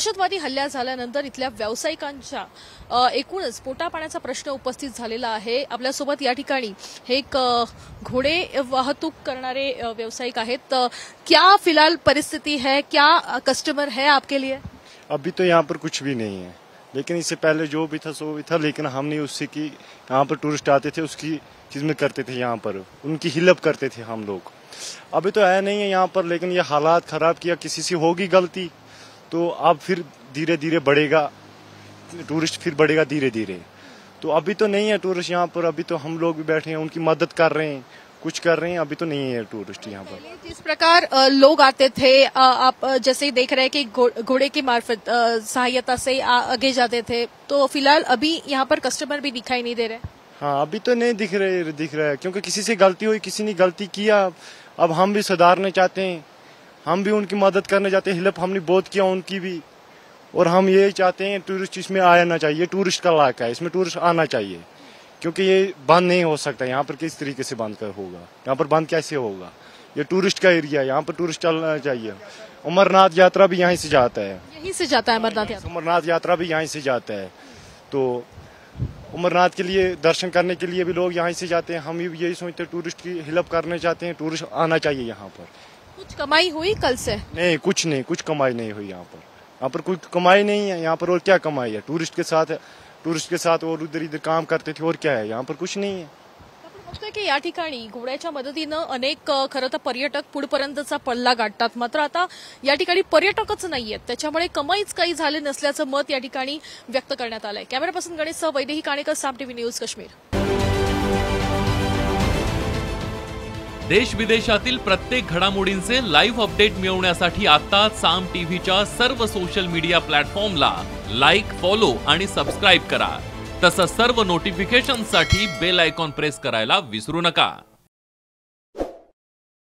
दहशतवादी हल्ला झाल्यानंतर इथल्या व्यावसायिकांच्या एकूणच पोटापाण्याचा प्रश्न उपस्थित झालेला आहे। आपल्यासोबत या ठिकाणी हे एक घोडे वाहतूक करणारे व्यावसायिक आहेत। क्या फिलहाल परिस्थिति है, क्या कस्टमर है आपके लिए? अभी तो यहाँ पर कुछ भी नहीं है, लेकिन इससे पहले जो भी था सो भी था, लेकिन हमने उससे की यहाँ पर टूरिस्ट आते थे उसकी चीज में करते थे, यहाँ पर उनकी हेल्प करते थे हम लोग। अभी तो है नहीं है यहाँ पर, लेकिन ये हालात खराब किया, किसी से होगी गलती तो अब फिर धीरे धीरे बढ़ेगा टूरिस्ट, फिर बढ़ेगा धीरे धीरे। तो अभी तो नहीं है टूरिस्ट यहाँ पर, अभी तो हम लोग भी बैठे हैं, उनकी मदद कर रहे हैं, कुछ कर रहे हैं। अभी तो नहीं है टूरिस्ट यहाँ पर। जिस प्रकार लोग आते थे, आप जैसे ही देख रहे हैं कि घोड़े की मार्फत सहायता से आगे जाते थे, तो फिलहाल अभी यहाँ पर कस्टमर भी दिखाई नहीं दे रहे। हाँ, अभी तो नहीं दिख रहा है, क्योंकि किसी से गलती हुई, किसी ने गलती किया, अब हम भी सुधारना चाहते हैं, हम भी उनकी मदद करना चाहते हैं। हेल्प हमने बहुत किया उनकी भी, और हम ये चाहते हैं टूरिस्ट इसमें आना चाहिए। टूरिस्ट का इलाका है, इसमें टूरिस्ट आना चाहिए, क्योंकि ये बंद नहीं हो सकता। यहाँ पर किस तरीके से बंद होगा, यहाँ पर बंद कैसे होगा? ये टूरिस्ट का एरिया है, यहाँ पर टूरिस्ट चलना चाहिए। अमरनाथ यात्रा भी यहीं से जाता है, यहीं से जाता है अमरनाथ यात्रा भी यहीं से जाता है। तो अमरनाथ के लिए दर्शन करने के लिए भी लोग यहीं से जाते हैं। हम भी यही सोचते हैं टूरिस्ट की हेल्प करना चाहते हैं, टूरिस्ट आना चाहिए यहाँ पर। कुछ कमाई हुई कल से? नहीं, कुछ नहीं, कुछ कमाई नहीं हुई यहाँ पर। यहाँ पर कुछ कमाई नहीं है यहाँ पर, और क्या कमाई है? टूरिस्ट के साथ और उधर इधर काम करते थे, और क्या है? यहाँ पर कुछ नहीं है। बघतोय की या ठिकाणी घोड्याच्या मदतीनं अनेक खरं तर पर्यटक पुढपर्यंतचा पल्ला गाठतात, मात्र आता या ठिकाणी पर्यटकच नाहीयेत, त्याच्यामुळे कमाईच काही झाले नसल्याचं मत या ठिकाणी व्यक्त करण्यात आलंय। कॅमेरा पर्सन गणेशसह वैदेही काणेकर, साम टीव्ही न्यूज, काश्मीर। देश विदेशातील प्रत्येक घडामोडींचे लाईव्ह अपडेट मिळवण्यासाठी आता साम टीव्हीच्या सर्व सोशल मीडिया प्लॅटफॉर्मला लाईक, फॉलो आणि सबस्क्राइब करा। तसंच सर्व नोटिफिकेशनसाठी बेल आयकॉन प्रेस करायला विसरू नका।